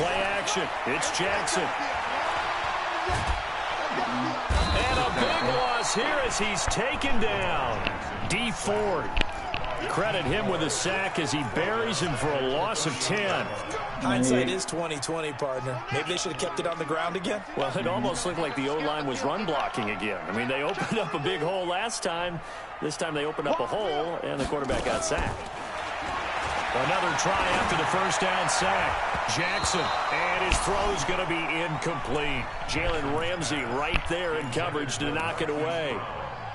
Play action. It's Jackson. And a big loss here as he's taken down. D. Ford. Credit him with a sack as he buries him for a loss of 10. Hindsight is 20/20, partner. Maybe they should have kept it on the ground again. Well, it almost looked like the O-line was run blocking again. I mean, they opened up a big hole last time. This time they opened up a hole, and the quarterback got sacked. Another try after the first down sack. Jackson, and his throw's going to be incomplete. Jalen Ramsey right there in coverage to knock it away.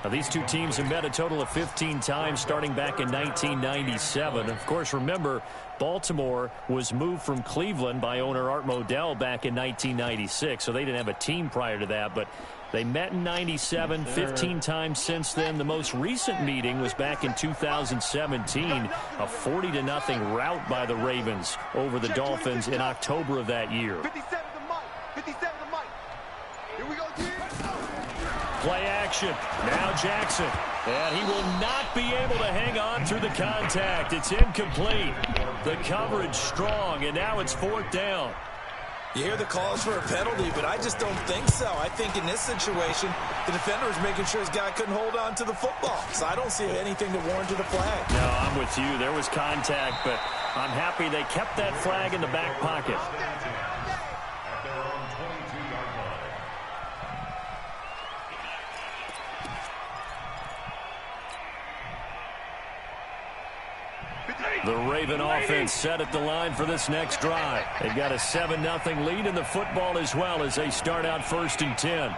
Now, these two teams have met a total of 15 times starting back in 1997. Of course, remember, Baltimore was moved from Cleveland by owner Art Modell back in 1996, so they didn't have a team prior to that, but they met in 97, 15 times since then. The most recent meeting was back in 2017, a 40-0 rout by the Ravens over the Dolphins in October of that year. 57 to Mike. 57 to Mike. Here we go, G. Play action. Now Jackson. And he will not be able to hang on through the contact. It's incomplete. The coverage strong, and now it's 4th down. You hear the calls for a penalty, but I just don't think so. I think in this situation, the defender was making sure his guy couldn't hold on to the football. So I don't see anything to warrant the flag. No, I'm with you. There was contact, but I'm happy they kept that flag in the back pocket. The Raven offense set at the line for this next drive. They've got a 7-0 lead in the football as well as they start out 1st and 10.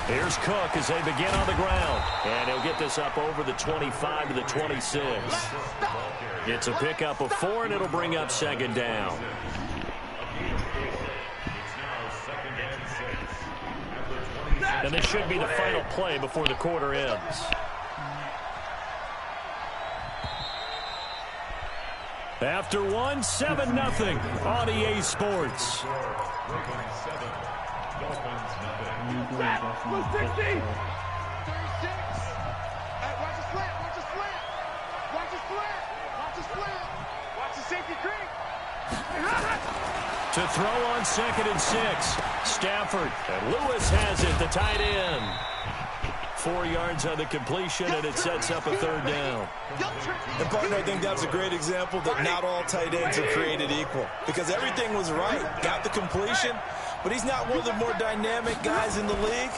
Here's Cook as they begin on the ground. And he'll get this up over the 25 to the 26. It's a pickup of 4, and it'll bring up 2nd down. And this should be the final play before the quarter ends. After one, 7-0 on EA Sports. Blue 60. 36. Hey, watch the slant. Watch the slant. Watch the slant. Watch the slant. Watch the safety creep. To throw on 2nd and 6. Stafford. And Lewis has it, the tight end. 4 yards on the completion, and it sets up a 3rd down. And, partner, I think that's a great example that not all tight ends are created equal. Because everything was right. Got the completion, but he's not one of the more dynamic guys in the league.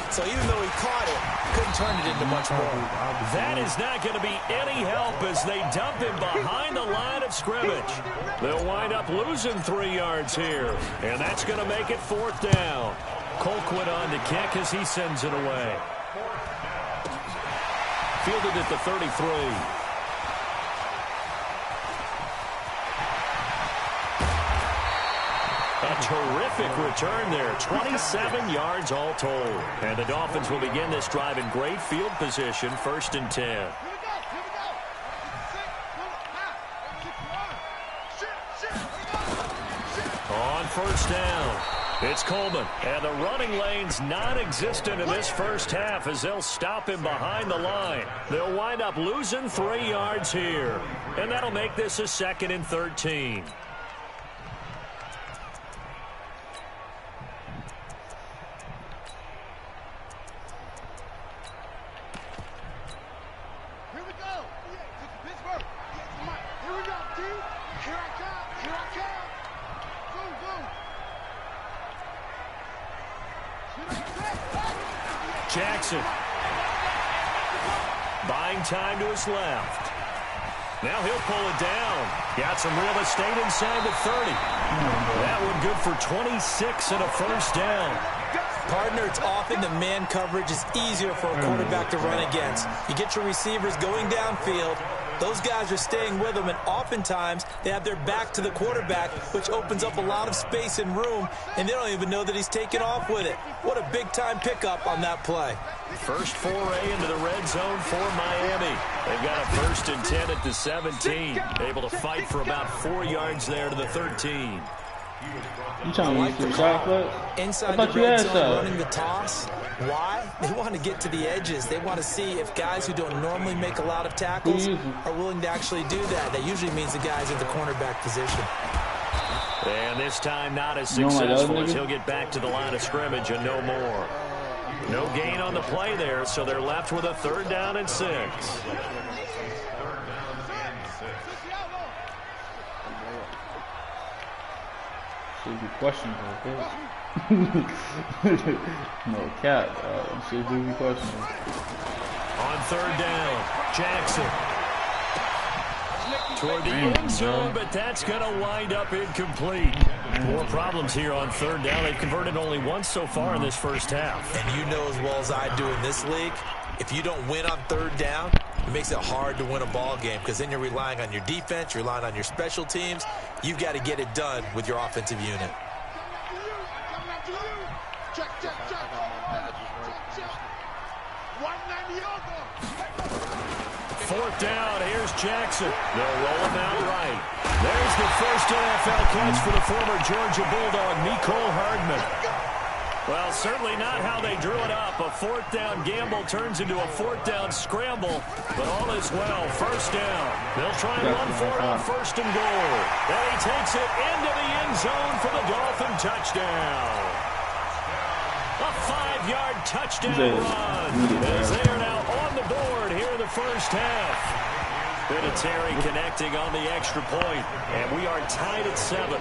So even though he caught it, couldn't turn it into much more. That is not going to be any help as they dump him behind the line of scrimmage. They'll wind up losing 3 yards here, and that's going to make it 4th down. Colquitt on to kick as he sends it away. Fielded at the 33. A terrific return there. 27 yards all told. And the Dolphins will begin this drive in great field position, 1st and 10. On 1st down, it's Coleman. And the running lane's non-existent in this first half as they'll stop him behind the line. They'll wind up losing 3 yards here. And that'll make this a 2nd and 13. Jackson. Buying time to his left. Now he'll pull it down. Got some real estate inside the 30. That one good for 26 and a 1st down. Partner, it's often the man coverage is easier for a quarterback to run against. You get your receivers going downfield. Those guys are staying with them, and oftentimes they have their back to the quarterback, which opens up a lot of space and room, and they don't even know that he's taken off with it. What a big-time pickup on that play. First foray into the red zone for Miami. They've got a 1st and 10 at the 17. Able to fight for about 4 yards there to the 13. You trying to use the shot clip? Inside the red zone, running the toss. Why? They want to get to the edges. They want to see if guys who don't normally make a lot of tackles are willing to actually do that. That usually means the guys in the cornerback position. And this time not as successful as he'll get back to the line of scrimmage and no more. No gain on the play there, so they're left with a 3rd down and 6. Should be questionable. No cap. Should be questionable. On 3rd down, Jackson. Toward the end zone, but that's going to wind up incomplete. More problems here on 3rd down. They've converted only once so far in this first half. And you know as well as I do in this league, if you don't win on 3rd down, it makes it hard to win a ball game because then you're relying on your defense, you're relying on your special teams. You've got to get it done with your offensive unit. Fourth down, here's Jackson. They'll roll him out right. There's the first NFL catch for the former Georgia Bulldog, Mecole Hardman. Well, certainly not how they drew it up. A 4th down gamble turns into a 4th down scramble, but all is well. First down. They'll try and run for it on 1st and goal. And he takes it into the end zone for the Dolphin touchdown. A 5-yard touchdown run as they are now on the board here in the first half. Vinatieri connecting on the extra point, and we are tied at 7.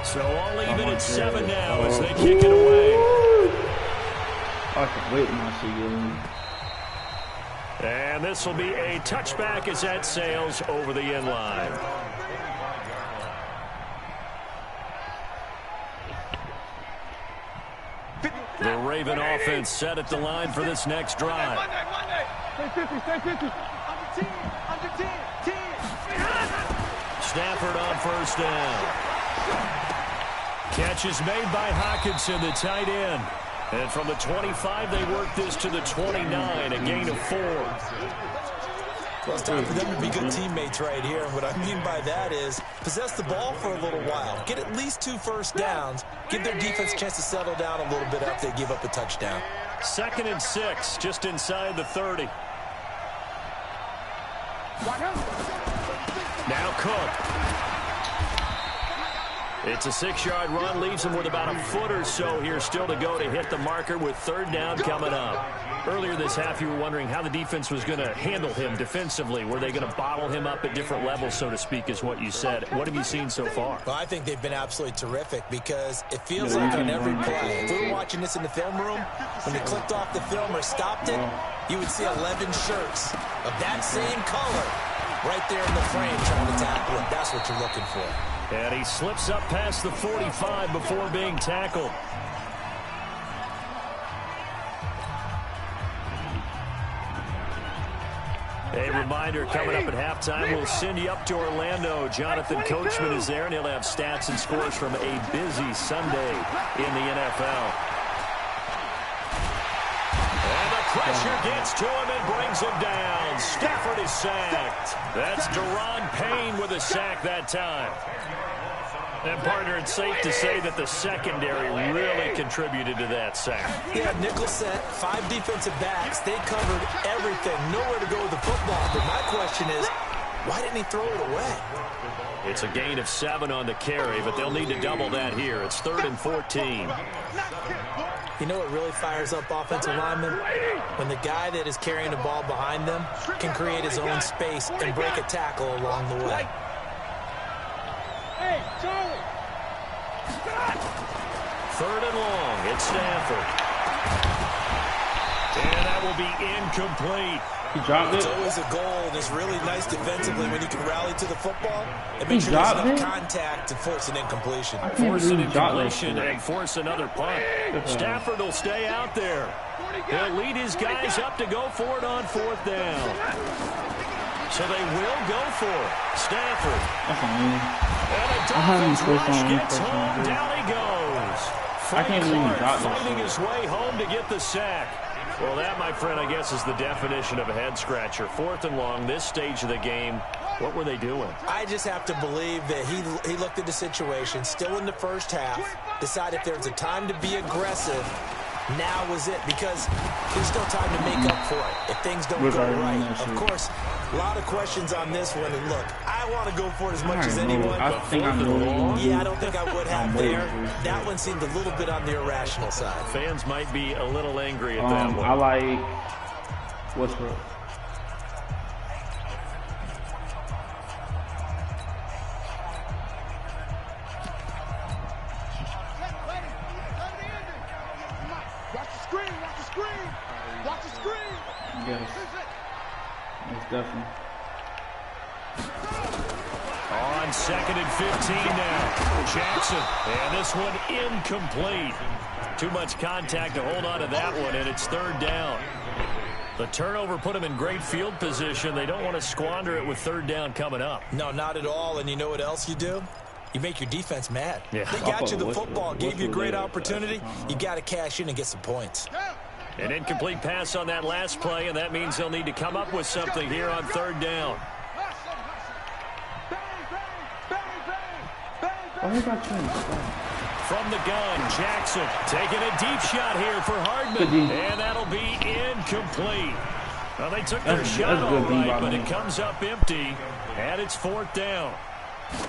So all even at 7 now as they kick it away. I can wait when I see you. And this will be a touchback as that sails over the end line. The Raven offense set at the line for this next drive. Stay 50, stay 50. Under 10, 10. Stafford on first down. Catch is made by Hockenson, the tight end. And from the 25, they work this to the 29, a gain of 4. Well, it's time for them to be good teammates right here. And what I mean by that is possess the ball for a little while. Get at least 2 first downs. Give their defense a chance to settle down a little bit after they give up a touchdown. 2nd and 6, just inside the 30. Now Cook. It's a 6-yard run, leaves him with about a foot or so here still to go to hit the marker with 3rd down coming up. Earlier this half, you were wondering how the defense was going to handle him defensively. Were they going to bottle him up at different levels, so to speak, is what you said. What have you seen so far? Well, I think they've been absolutely terrific because it feels like on every play, if we were watching this in the film room, when they clicked off the film or stopped it, you would see 11 shirts of that same color right there in the frame trying to tackle him. That's what you're looking for. And he slips up past the 45 before being tackled. A reminder, coming up at halftime, we'll send you up to Orlando. Jonathan Coachman is there, and he'll have stats and scores from a busy Sunday in the NFL. And the pressure gets to him and brings him down. Stafford is sacked. That's Deron Payne with a sack that time. And, partner, it's safe to say that the secondary really contributed to that sack. Yeah, nickel set, 5 defensive backs. They covered everything. Nowhere to go with the football. But my question is, why didn't he throw it away? It's a gain of 7 on the carry, but they'll need to double that here. It's 3rd and 14. You know what really fires up offensive linemen? When the guy that is carrying the ball behind them can create his own space and break a tackle along the way. Hey, Charlie. 3rd and long. It's Stafford. And that will be incomplete. He dropped it. It's always a goal, and it's really nice defensively when you can rally to the football and make sure there's enough contact to force an incompletion. Force an incompletion and force another punt. Stafford will stay out there. He'll lead his guys up to go for it on 4th down. So they will go for it. Stafford. And a Dolphins rush gets home. Down he goes. Frank Clark fighting his way home to get the sack. Well, that, my friend, I guess is the definition of a head-scratcher. 4th and long, this stage of the game. What were they doing? I just have to believe that he looked at the situation, still in the first half, decided if there's a time to be aggressive, now was it, because there's still time to make up for it if things don't go right. Of course, a lot of questions on this one, and look, I want to go for it as much as anyone. I think I know. Yeah, I don't think I would have there. That one seemed a little bit on the irrational side. Fans might be a little angry at that one. I like Westbrook. Yes. Most definitely. On 2nd and 15 now. Jackson. And this one incomplete. Too much contact to hold on to that one, and it's 3rd down. The turnover put them in great field position. They don't want to squander it with 3rd down coming up. No, not at all. And you know what else you do? You make your defense mad. Yeah. They got you the football, gave you a great opportunity. You got to cash in and get some points. An incomplete pass on that last play, and that means they'll need to come up with something here on 3rd down. From the gun, Jackson taking a deep shot here for Hardman, and that'll be incomplete. Well, they took their shot all right, but it comes up empty, and it's 4th down.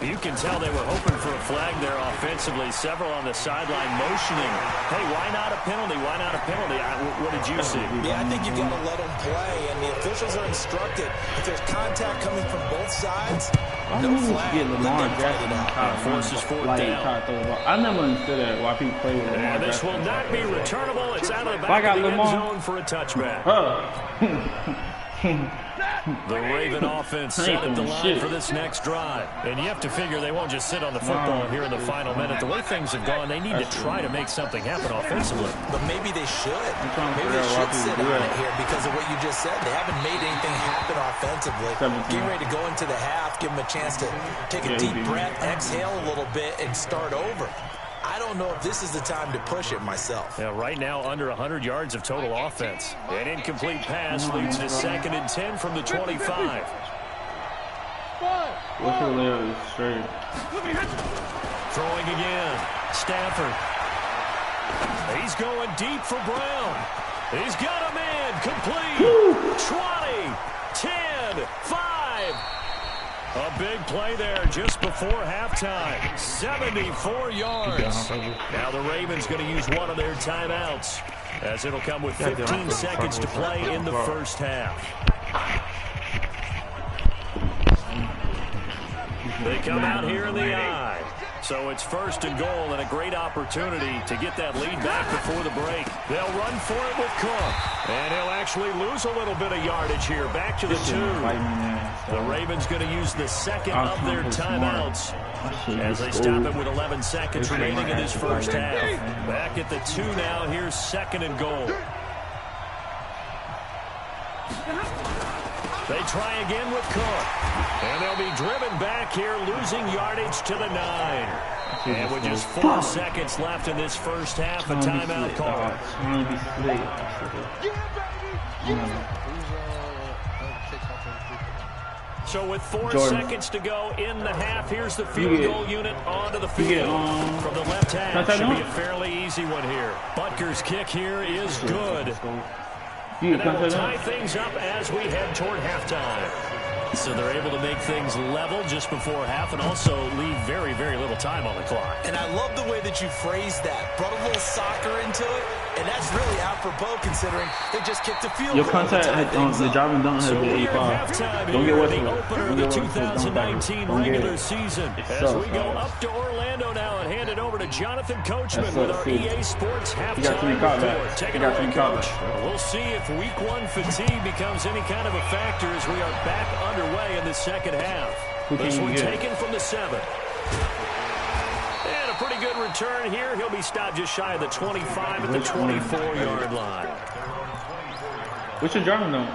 You can tell they were hoping for a flag there offensively. Several on the sideline motioning. Hey, why not a penalty? Why not a penalty? What did you see? Yeah, I think you've got to let them play, and the officials are instructed if there's contact coming from both sides, no flag. Lamar Jackson forces 4th down. I never understood that why people play with Lamar Jackson. This will not be returnable. It's out of the back of the end zone for a touchback. The Raven offense set at the line for this next drive. And you have to figure they won't just sit on the football here in the final minute. The way things have gone, they need to try to make something happen offensively. But maybe they should. Maybe they should sit on it here because of what you just said. They haven't made anything happen offensively. Getting ready to go into the half, give them a chance to take a deep breath, exhale a little bit, and start over. I don't know if this is the time to push it myself. Yeah, right now, under 100 yards of total offense. An incomplete pass leads to 2nd and 10 from the 25. What's the layout straight? Throwing again. Stafford. He's going deep for Brown. He's got a man. Complete. 20, 10, 5. A big play there just before halftime. 74 yards. Now the Ravens going to use one of their timeouts, as it'll come with 15 seconds to play in the first half. They come out here in the eye. So it's 1st and goal and a great opportunity to get that lead back before the break. They'll run for it with Cook. And he'll actually lose a little bit of yardage here. Back to the 2. The Ravens going to use the 2nd of their timeouts as they stop it with 11 seconds remaining in this first half. Back at the 2 now. Here's 2nd and goal. They try again with Cook. And they'll be driven back here, losing yardage to the 9. And with just 4 seconds left in this first half, a timeout call. So with 4 seconds to go in the half, here's the field goal unit onto the field. From the left half, should be a fairly easy one here. Butker's kick here is good. And that will tie things up as we head toward halftime. So they're able to make things level just before half and also leave very, very little time on the clock. And I love the way that you phrased that. Brought a little soccer into it, and that's really apropos considering they just kicked a field goal. Your contact, the driving don't have the 85. Don't get the opener of the 2019 regular season. As we go up to Orlando now and hand it over to Jonathan Coachman with our EA Sports halftime report. Take it away, Coach. We'll see if Week 1 fatigue becomes any kind of a factor as we are back underway in the second half. This one taken from the 7. And a pretty good return here. He'll be stopped just shy of the 25 at the 24-yard line. What's your German though?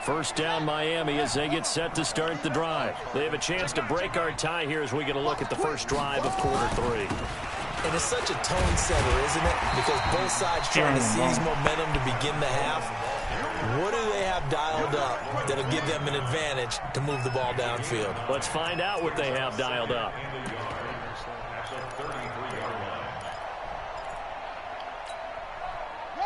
First down Miami as they get set to start the drive. They have a chance to break our tie here as we get a look at the first drive of quarter 3. And it's such a tone setter, isn't it? Because both sides trying to seize momentum to begin the half. What do they have dialed up that'll give them an advantage to move the ball downfield? Let's find out what they have dialed up.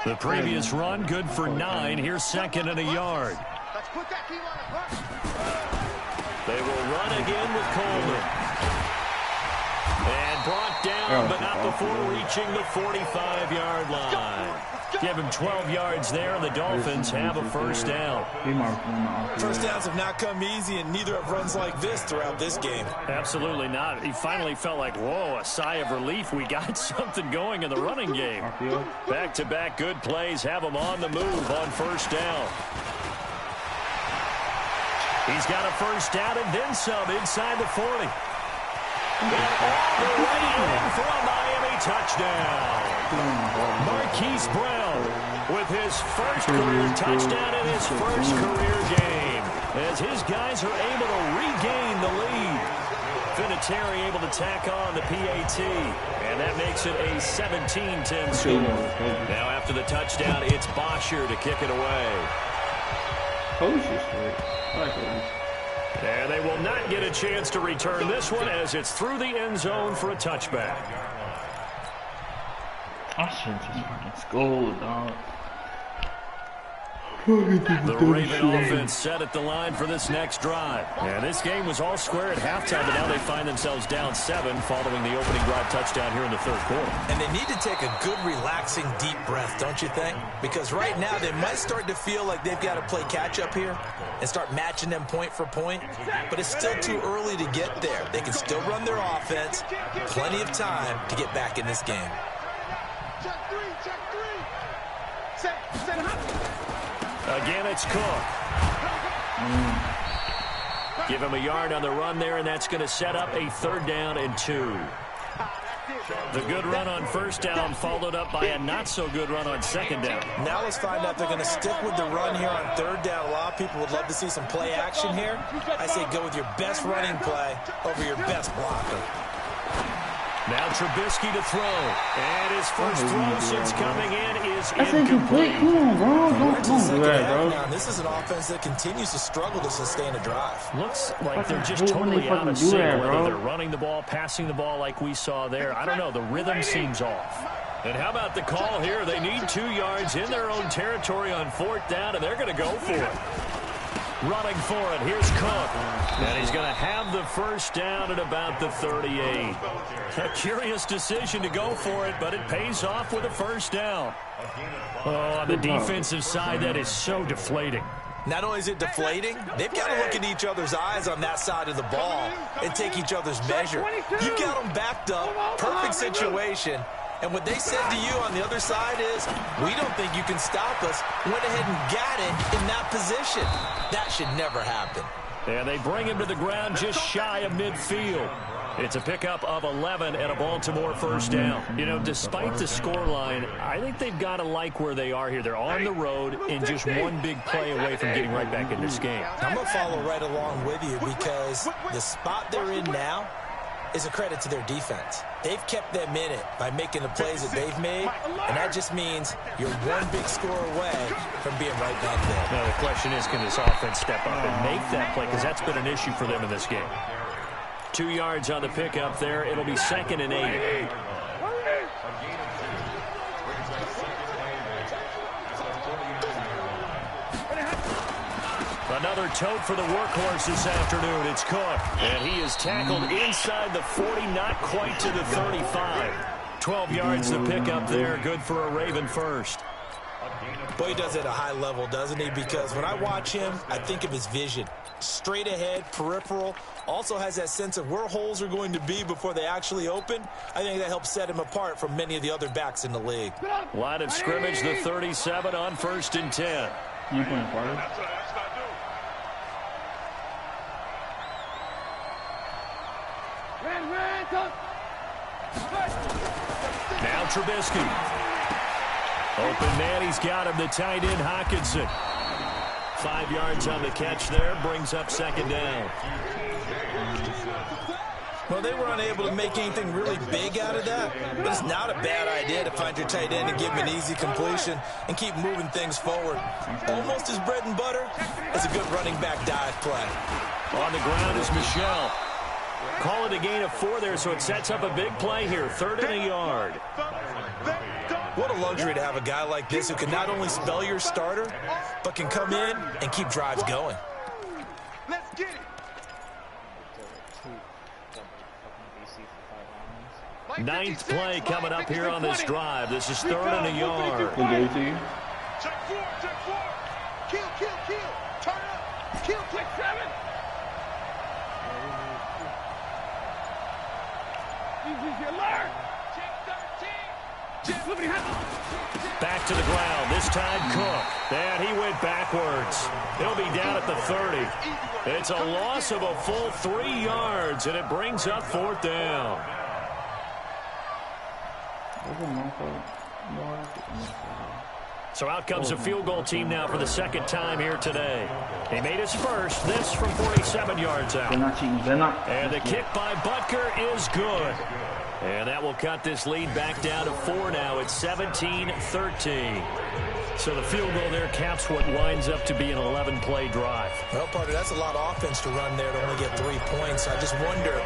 The previous run, good for 9. Here's 2nd and a yard. Let's put that team on the hook. They will run again with Coleman. And brought down, but not before reaching the 45-yard line. Give him 12 yards there, and the Dolphins have a first down. First downs have not come easy, and neither have runs like this throughout this game. Absolutely not. He finally felt like, whoa, a sigh of relief. We got something going in the running game. Back-to-back good plays have him on the move on first down. He's got a first down and then some inside the 40. And all the way in for a Miami touchdown. Marquise Brown with his first career touchdown in his first career game. As his guys are able to regain the lead. Vinatieri able to tack on the PAT. And that makes it a 17-10 score. Now after the touchdown, it's Bosher to kick it away. Coach is great. I like Coach. And they will not get a chance to return this one as it's through the end zone for a touchback. I shouldn't just fucking school, dog. The Raven offense set at the line for this next drive. And this game was all square at halftime, but now they find themselves down 7 following the opening drive touchdown here in the third quarter. And they need to take a good, relaxing, deep breath, don't you think? Because right now they might start to feel like they've got to play catch-up here and start matching them point for point. But it's still too early to get there. They can still run their offense. Plenty of time to get back in this game. Check three. Set him up. Again, it's Cook. Give him a yard on the run there, and that's going to set up a 3rd down and 2. The good run on first down followed up by a not-so-good run on 2nd down. Now let's find out if they're going to stick with the run here on 3rd down. A lot of people would love to see some play action here. I say go with your best running play over your best blocker. Now Trubisky to throw. And his first throw since coming in is incomplete. Come on, bro. Don't do that, bro. Now, this is an offense that continues to struggle to sustain a drive. Looks like they're just totally out of sync, whether they're running the ball, passing the ball like we saw there. I don't know. The rhythm seems off. And how about the call here? They need 2 yards in their own territory on 4th down, and they're going to go for it. Running for it, here's Cook. And he's going to have the first down at about the 38. A curious decision to go for it, but it pays off with a first down. Oh, on the defensive side, that is so deflating. Not only is it deflating, they've got to look in each other's eyes on that side of the ball and take each other's measure. You've got them backed up, perfect situation. And what they said to you on the other side is, we don't think you can stop us. Went ahead and got it in that position. That should never happen. And they bring him to the ground just shy of midfield. It's a pickup of 11 and a Baltimore first down. You know, despite the scoreline, I think they've got to like where they are here. They're on the road and just one big play away from getting right back in this game. I'm going to follow right along with you because the spot they're in now is a credit to their defense. They've kept them in it by making the plays that they've made, and that just means you're one big score away from being right back there. Now, the question is, can this offense step up and make that play? Because that's been an issue for them in this game. 2 yards on the pickup there. It'll be 2nd and 8. Another tote for the workhorse this afternoon. It's Cook. And he is tackled inside the 40, not quite to the 35. 12 yards to pick up there. Good for a Raven first. Boy, he does it at a high level, doesn't he? Because when I watch him, I think of his vision. Straight ahead, peripheral. Also has that sense of where holes are going to be before they actually open. I think that helps set him apart from many of the other backs in the league. Line of scrimmage, the 37 on 1st and 10. You playing Carter? Now Trubisky. Open man, he's got him, the tight end Hawkinson. 5 yards on the catch there, brings up 2nd down. Well, they were unable to make anything really big out of that, but it's not a bad idea to find your tight end and give him an easy completion and keep moving things forward. Almost as bread and butter as a good running back dive play. On the ground is Michelle. Call it a gain of 4 there, so it sets up a big play here. 3rd and a yard. What a luxury to have a guy like this who can not only spell your starter, but can come in and keep drives going. Let's get it. 9th play coming up here on this drive. This is 3rd and a yard. Check 4. Kill. Turn up. Kill. 7. Easy, alert. Check 13. Back to the ground. This time Cook. And he went backwards. He'll be down at the 30. It's a loss of a full 3 yards, and it brings up 4th down. So out comes a field goal team now for the 2nd time here today. He made his first, this from 47 yards out. And the kick by Butker is good. And that will cut this lead back down to 4 now. It's 17-13. So the field goal there caps what winds up to be an 11-play drive. Well, partner, that's a lot of offense to run there to only get 3 points. I just wonder,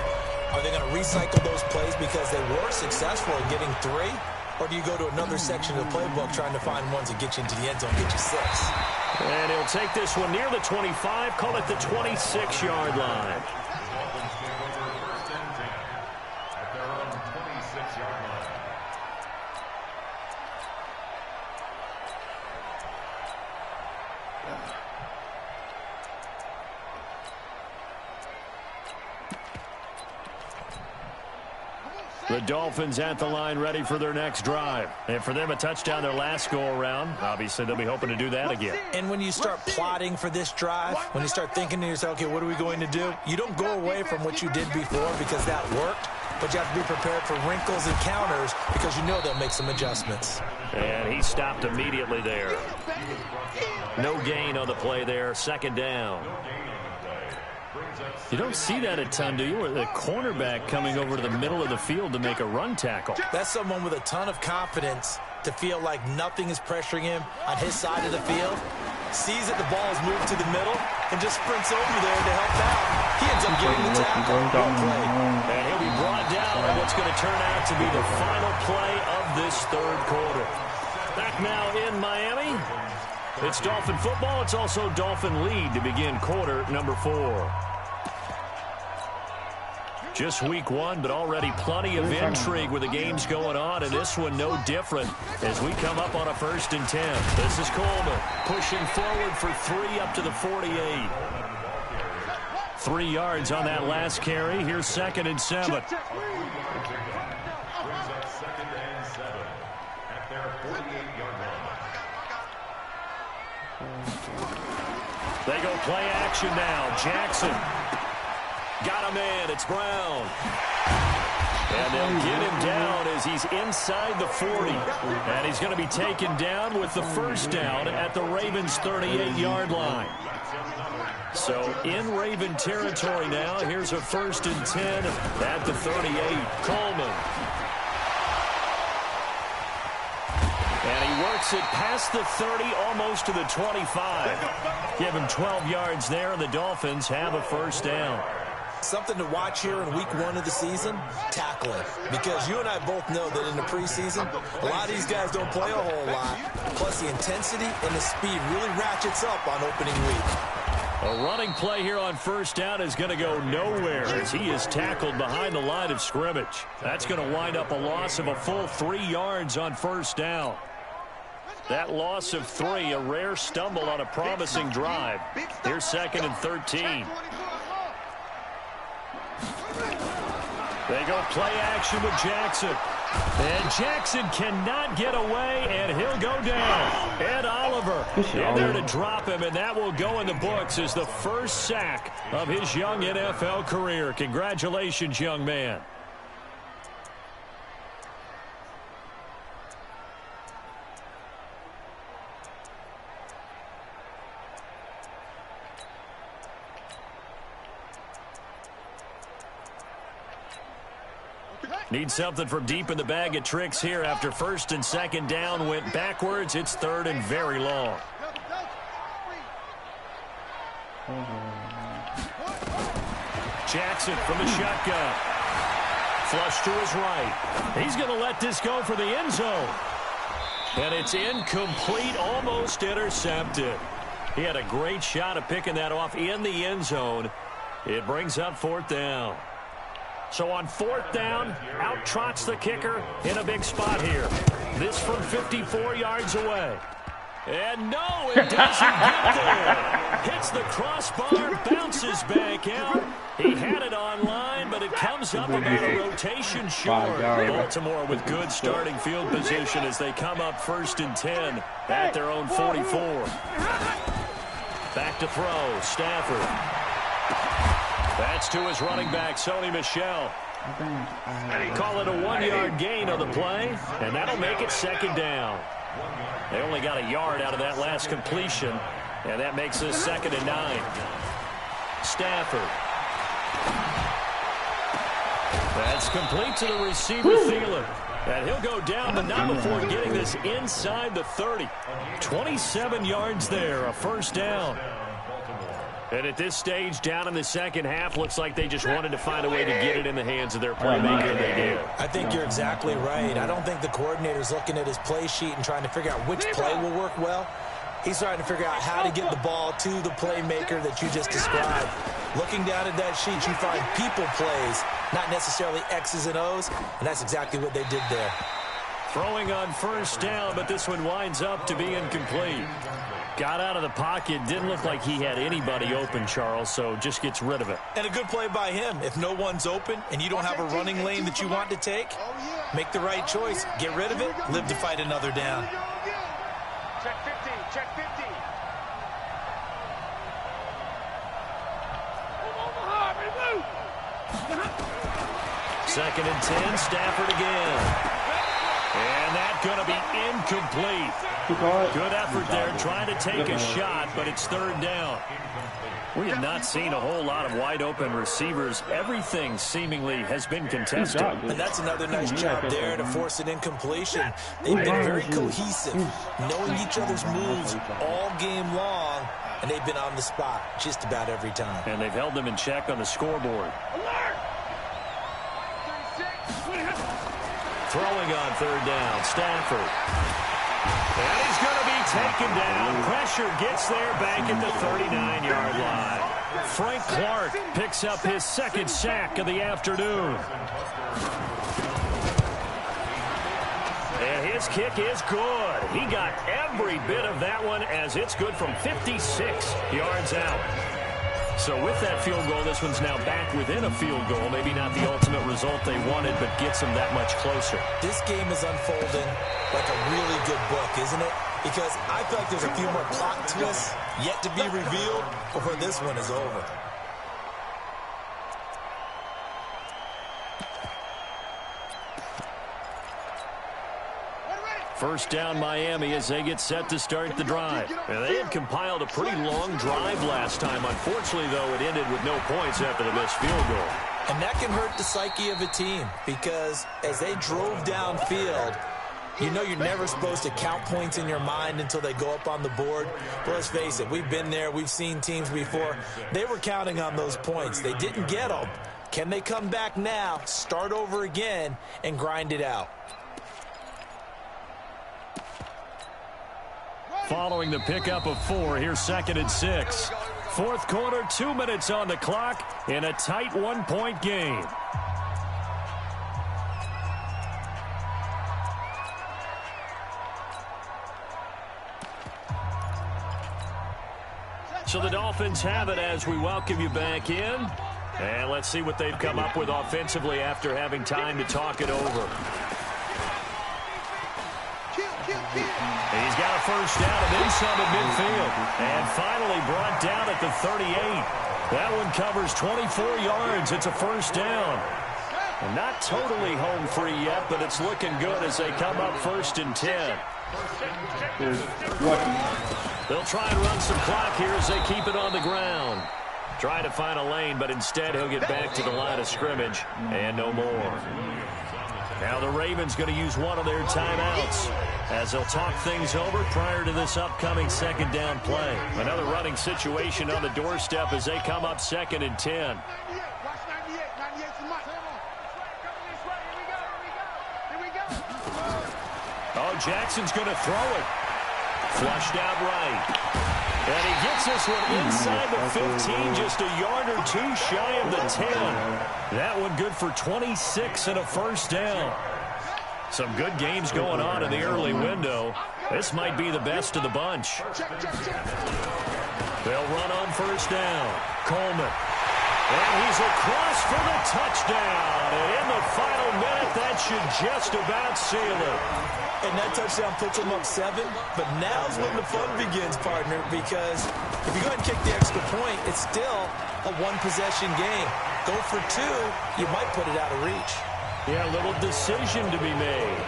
are they going to recycle those plays because they were successful in getting 3? Or do you go to another section of the playbook trying to find ones that get you into the end zone, get you 6? And he'll take this one near the 25, call it the 26-yard line. The Dolphins at the line ready for their next drive. And for them, a touchdown their last go-around. Obviously, they'll be hoping to do that again. And when you start plotting for this drive, when you start thinking to yourself, okay, what are we going to do? You don't go away from what you did before because that worked, but you have to be prepared for wrinkles and counters because you know they'll make some adjustments. And he stopped immediately there. No gain on the play there. 2nd down. You don't see that a ton, do you? Or the cornerback coming over to the middle of the field to make a run tackle. That's someone with a ton of confidence to feel like nothing is pressuring him on his side of the field. Sees that the ball is moved to the middle and just sprints over there to help out. He ends up getting the tackle. Well played. And he'll be brought down on what's going to turn out to be the final play of this 3rd quarter. Back now in Miami. It's Dolphin football. It's also Dolphin lead to begin quarter number 4. Just week 1, but already plenty of intrigue with the games going on, and this one no different as we come up on a 1st and 10. This is Coleman pushing forward for 3 up to the 48. 3 yards on that last carry. Here's 2nd and 7. They go play action now. Jackson. Got him in. It's Brown. And they'll get him down as he's inside the 40. And he's going to be taken down with the 1st down at the Ravens' 38-yard line. So in Raven territory now. Here's a 1st and 10 at the 38. Coleman. And he works it past the 30, almost to the 25. Give him 12 yards there, and the Dolphins have a 1st down. Something to watch here in week 1 of the season, tackling. Because you and I both know that in the preseason, a lot of these guys don't play a whole lot. Plus, the intensity and the speed really ratchets up on opening week. A running play here on 1st down is going to go nowhere as he is tackled behind the line of scrimmage. That's going to wind up a loss of a full 3 yards on 1st down. That loss of 3, a rare stumble on a promising drive. Here's 2nd and 13. They go play action with Jackson. And Jackson cannot get away, and he'll go down. Ed Oliver in there to drop him, and that will go in the books as the 1st sack of his young NFL career. Congratulations, young man. Need something from deep in the bag of tricks here after first and second down went backwards. It's third and very long. Jackson from the shotgun. Flush to his right. He's going to let this go for the end zone. And it's incomplete, almost intercepted. He had a great shot at picking that off in the end zone. It brings up fourth down. So on fourth down, out trots the kicker in a big spot here. This from 54 yards away. And no, it doesn't get there. Hits the crossbar, bounces back out. He had it online, but it comes up about a rotation short. Baltimore with good starting field position as they come up first and 10 at their own 44. Back to throw, Stafford. That's to his running back, Sony Michel. Call it a 1-yard gain on the play, and that'll make it second down. They only got a yard out of that last completion, and that makes this second and 9. Stafford. That's complete to the receiver, Thielen. And he'll go down, but not before getting this inside the 30. 27 yards there, a first down. And at this stage, down in the second half, looks like they just wanted to find a way to get it in the hands of their playmaker, and they did. I think you're exactly right. I don't think the coordinator's looking at his play sheet and trying to figure out which play will work well. He's trying to figure out how to get the ball to the playmaker that you just described. Looking down at that sheet, you find people plays, not necessarily X's and O's, and that's exactly what they did there. Throwing on first down, but this one winds up to be incomplete. Got out of the pocket, didn't look like he had anybody open, Charles, so just gets rid of it. And a good play by him. If no one's open and you don't have a running lane that you want to take, make the right choice. Get rid of it, live to fight another down. Check 50, check 50. Second and 10, Stafford again. And that's going to be incomplete. Good effort there trying to take a shot, but it's third down. We have not seen a whole lot of wide-open receivers. Everything seemingly has been contested. And that's another nice job there to force an incompletion. They've been very cohesive, knowing each other's moves all game long, and they've been on the spot just about every time. And they've held them in check on the scoreboard. Throwing on third down, Stafford. And he's going to be taken down. Pressure gets there back at the 39-yard line. Frank Clark picks up his second sack of the afternoon. And his kick is good. He got every bit of that one as it's good from 56 yards out. So with that field goal, this one's now back within a field goal. Maybe not the ultimate result they wanted, but gets them that much closer. This game is unfolding like a really good book, isn't it? Because I feel like there's a few more plot twists yet to be revealed before this one is over. First down Miami as they get set to start the drive. And they had compiled a pretty long drive last time. Unfortunately, though, it ended with no points after the missed field goal. And that can hurt the psyche of a team because as they drove downfield, you know you're never supposed to count points in your mind until they go up on the board. But let's face it, we've been there. We've seen teams before. They were counting on those points. They didn't get them. Can they come back now, start over again, and grind it out? Following the pickup of 4, here's second and 6. Fourth quarter, 2 minutes on the clock in a tight 1-point game. So the Dolphins have it as we welcome you back in. And let's see what they've come up with offensively after having time to talk it over. He's got a first down and then some at midfield. And finally brought down at the 38. That one covers 24 yards. It's a first down. And not totally home free yet, but it's looking good as they come up first and 10. They'll try and run some clock here as they keep it on the ground. Trying to find a lane, but instead he'll get back to the line of scrimmage and no more. Now the Ravens going to use one of their timeouts as they'll talk things over prior to this upcoming second down play. Another running situation on the doorstep as they come up 2nd and 10. Oh, Jackson's going to throw it. Flushed out right. And he gets this one inside the 15, just a yard or two shy of the 10. That one good for 26 and a first down. Some good games going on in the early window. This might be the best of the bunch. They'll run on first down. Coleman. And he's across for the touchdown. And in the final minute, that should just about seal it. And that touchdown puts them up 7. But now's when the fun begins, partner, because if you go ahead and kick the extra point, it's still a one-possession game. Go for 2, you might put it out of reach. Yeah, a little decision to be made.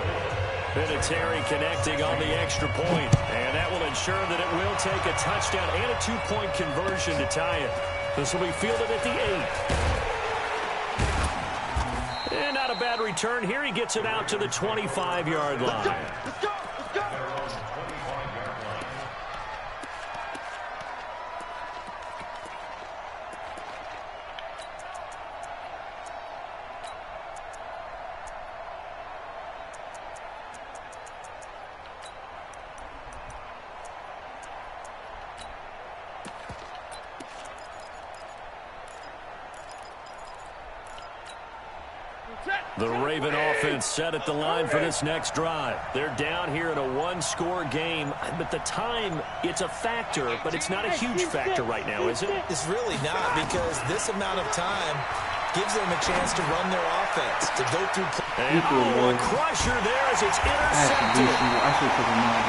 Vinatieri connecting on the extra point, and that will ensure that it will take a touchdown and a 2-point conversion to tie it. This will be fielded at the 8. And not a bad return here. He gets it out to the 25-yard line. Let's go. The Raven offense set at the line for this next drive. They're down here in a one-score game, but the time, it's a factor, but it's not a huge factor right now, is it? It's really not, because this amount of time gives them a chance to run their offense, to go through. And a crusher there as it's intercepted.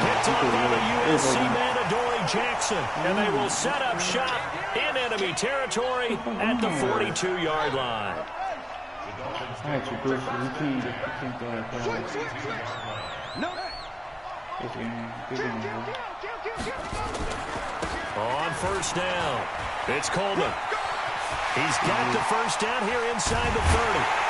Picked up by the USC man, Adoree Jackson, and they will set up shop in enemy territory at the 42-yard line. No. On first down, it's Coleman. He's got the first down here inside the 30.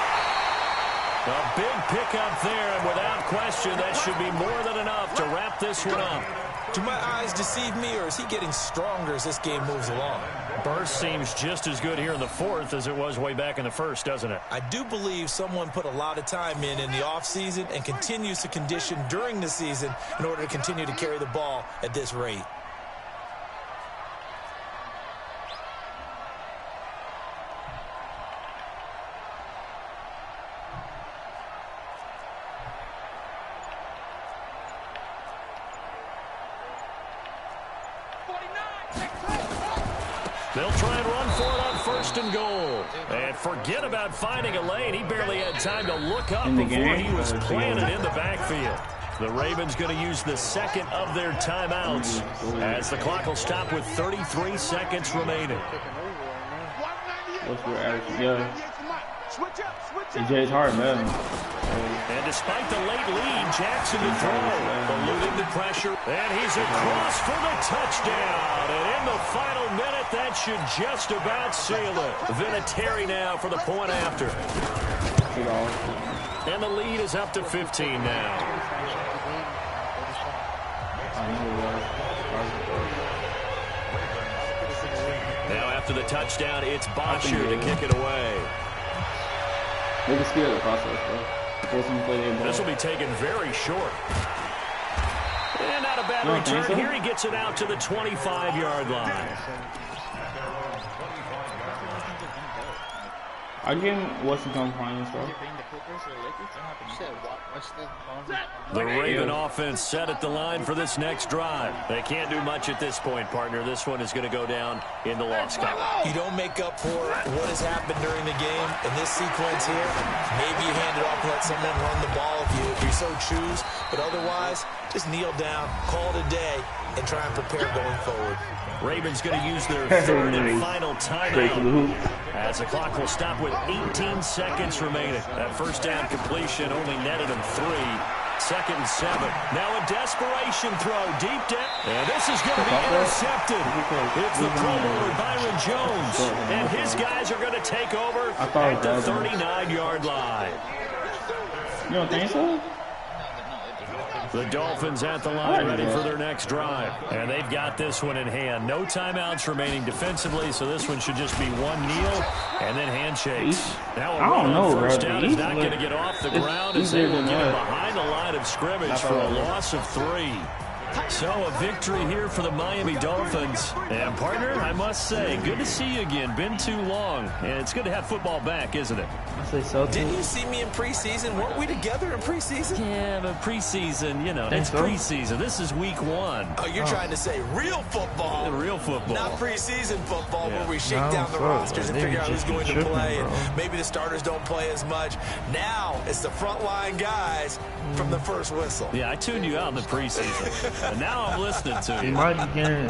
A big pickup there, and without question, that should be more than enough to wrap this one up. Do my eyes deceive me, or is he getting stronger as this game moves along? Burst seems just as good here in the 4th as it was way back in the 1st, doesn't it? I do believe someone put a lot of time in the offseason and continues to condition during the season in order to continue to carry the ball at this rate. They'll try and run for it on 1st and goal. And forget about finding a lane. He barely had time to look up before he was planted in the backfield. The Ravens going to use the 2nd of their timeouts as the clock will stop with 33 seconds remaining. What's your attitude? Yeah. EJ's hard, man. And despite the late lead, Jackson to throw. Eluding the pressure. And he's across for the touchdown. And in the final minute, that should just about seal it. Vinatieri now for the point after. And the lead is up to 15 now. Now after the touchdown, it's Bosher to kick it away. They can speed up the process, bro. This will be taken very short. And not a bad return. So? Here he gets it out to the 25-yard line. Again, what's the compliance, bro? The Raven offense set at the line for this next drive. They can't do much at this point, partner. This one is going to go down in the loss column. You don't make up for what has happened during the game. In this sequence here, maybe you hand it off and let someone run the ball if you so choose. But otherwise, just kneel down, call it a day, and try and prepare going forward. Ravens going to use their 3rd and final timeout as the clock will stop with 18 seconds remaining. That first down completion only netted them 3. 2nd and 7. Now a desperation throw deep down. And this is going to be intercepted. It's the Pro Bowler Byron Jones. And his guys are going to take over at the 39-yard line. You don't think so? The Dolphins at the line ready for their next drive. And they've got this one in hand. No timeouts remaining defensively, so this one should just be one kneel and then handshakes. Now a run on first down is not going to get off the ground as they will get him behind the line of scrimmage for a loss of 3. So a victory here for the Miami Dolphins. And partner, I must say, good to see you again. Been too long. And it's good to have football back, isn't it? I say so too. Didn't you see me in preseason? Weren't we together in preseason? Yeah, but preseason, you know, it's preseason. This is week 1. Oh, you're trying to say real football. Real football. Not preseason football where we shake down the rosters and figure out who's going to play. And maybe the starters don't play as much. Now it's the frontline guys from the first whistle. Yeah, I tuned you out in the preseason. And now I'm listening to He you. might be getting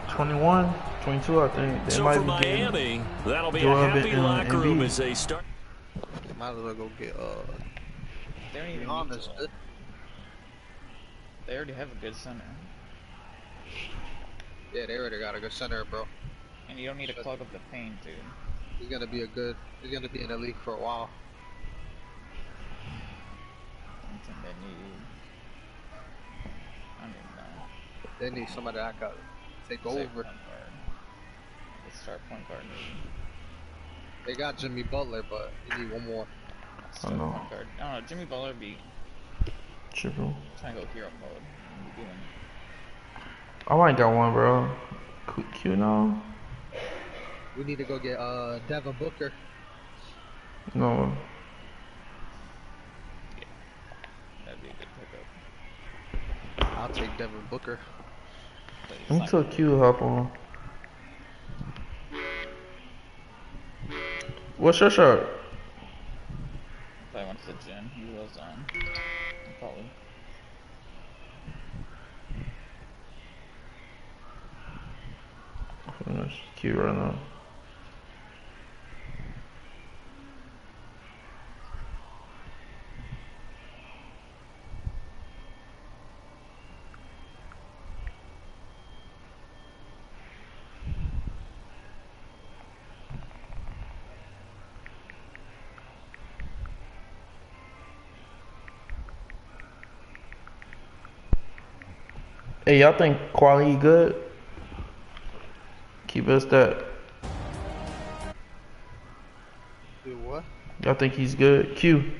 21, 22, I think. They So might for be Miami, that'll be a Joel happy and locker room Embiid. as they start. Might as well go get They don't even on need this. to. They already have a good center. Yeah, they already got a good center, bro. And you don't need to clog up the paint, dude. He's gonna be in the league for a while. I think they need. I don't even know. They need somebody that can take Say over. point guard. Let's start point guard. They got Jimmy Butler, but they need one more. I know. Point guard. I don't know. Jimmy Butler would be Triple. trying to go hero mode. What are you doing? Oh, I ain't got one, bro. Q now? We need to go get Devin Booker. No. That'd be a good pickup. I'll take Devin Booker. But he's I'm not so gonna- Q hop on. What's your shirt? If I went to the gym, he was on. Probably. That's Q right now. Hey, y'all think quality good? Keep us that. Do what? Y'all think he's good? Q.